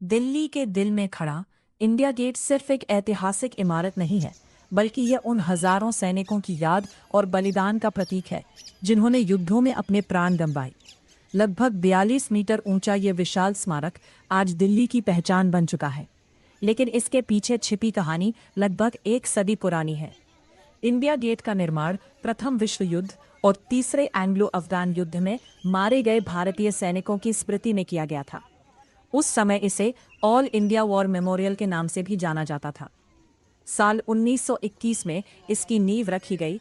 दिल्ली के दिल में खड़ा इंडिया गेट सिर्फ एक ऐतिहासिक इमारत नहीं है, बल्कि यह उन हजारों सैनिकों की याद और बलिदान का प्रतीक है जिन्होंने युद्धों में अपने प्राण गंवाए। लगभग 42 मीटर ऊंचा यह विशाल स्मारक आज दिल्ली की पहचान बन चुका है, लेकिन इसके पीछे छिपी कहानी लगभग एक सदी पुरानी है। इंडिया गेट का निर्माण प्रथम विश्व युद्ध और तीसरे एंग्लो अफगान युद्ध में मारे गए भारतीय सैनिकों की स्मृति में किया गया था। उस समय इसे ऑल इंडिया वॉर मेमोरियल के नाम से भी जाना जाता था। साल 1921 में इसकी नींव रखी गई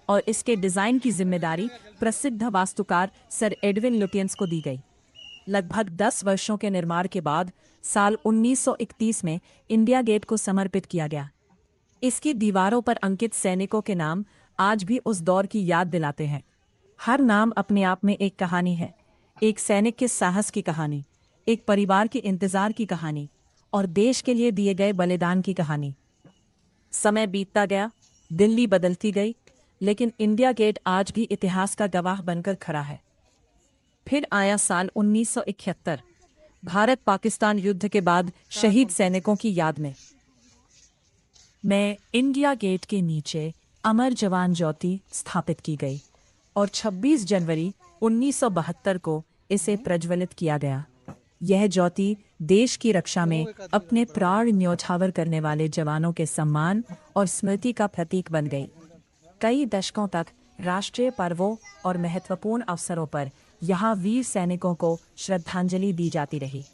और इसके डिजाइन की जिम्मेदारी प्रसिद्ध वास्तुकार सर एडविन लुटियंस को दी गई। लगभग 10 वर्षों के निर्माण के बाद साल 1931 में इंडिया गेट को समर्पित किया गया। इसकी दीवारों पर अंकित सैनिकों के नाम आज भी उस दौर की याद दिलाते हैं। हर नाम अपने आप में एक कहानी है, एक सैनिक के साहस की कहानी, एक परिवार के इंतजार की कहानी और देश के लिए दिए गए बलिदान की कहानी। समय बीतता गया, दिल्ली बदलती गई, लेकिन इंडिया गेट आज भी इतिहास का गवाह बनकर खड़ा है। फिर आया साल 1971, भारत पाकिस्तान युद्ध के बाद शहीद सैनिकों की याद में इंडिया गेट के नीचे अमर जवान ज्योति स्थापित की गई और 26 जनवरी 1972 को इसे प्रज्वलित किया गया। यह ज्योति देश की रक्षा में अपने प्राण न्यौछावर करने वाले जवानों के सम्मान और स्मृति का प्रतीक बन गई। कई दशकों तक राष्ट्रीय पर्वों और महत्वपूर्ण अवसरों पर यहाँ वीर सैनिकों को श्रद्धांजलि दी जाती रही।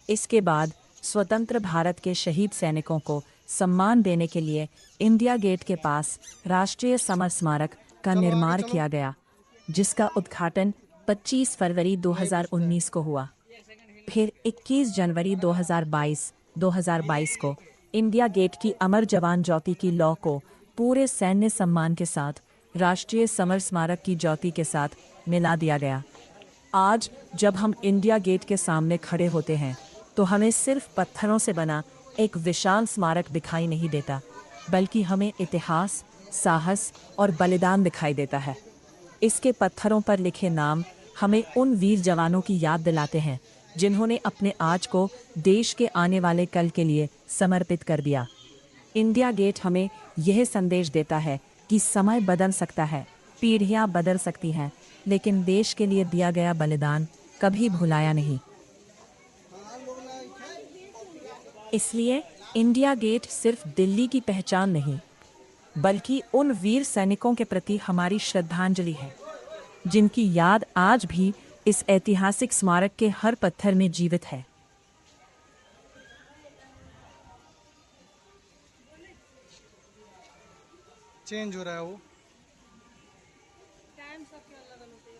इसके बाद स्वतंत्र भारत के शहीद सैनिकों को सम्मान देने के लिए इंडिया गेट के पास राष्ट्रीय समर स्मारक का निर्माण किया गया, जिसका उद्घाटन 25 फरवरी 2019 को हुआ। फिर 21 जनवरी 2022 को इंडिया गेट की अमर जवान ज्योति की लौ को पूरे सैन्य सम्मान के साथ राष्ट्रीय समर स्मारक की ज्योति के साथ मिला दिया गया। आज जब हम इंडिया गेट के सामने खड़े होते हैं तो हमें सिर्फ पत्थरों से बना एक विशाल स्मारक दिखाई नहीं देता, बल्कि हमें इतिहास, साहस और बलिदान दिखाई देता है। इसके पत्थरों पर लिखे नाम हमें उन वीर जवानों की याद दिलाते हैं जिन्होंने अपने आज को देश के आने वाले कल के लिए समर्पित कर दिया। इंडिया गेट हमें यह संदेश देता है कि समय बदल सकता है, पीढ़ियां बदल सकती हैं, लेकिन देश के लिए दिया गया बलिदान कभी भुलाया नहीं। इसलिए इंडिया गेट सिर्फ दिल्ली की पहचान नहीं, बल्कि उन वीर सैनिकों के प्रति हमारी श्रद्धांजलि है, जिनकी याद आज भी इस ऐतिहासिक स्मारक के हर पत्थर में जीवित है। चेंज हो रहा है वो। टाइम सबके अलग अलग होते हैं।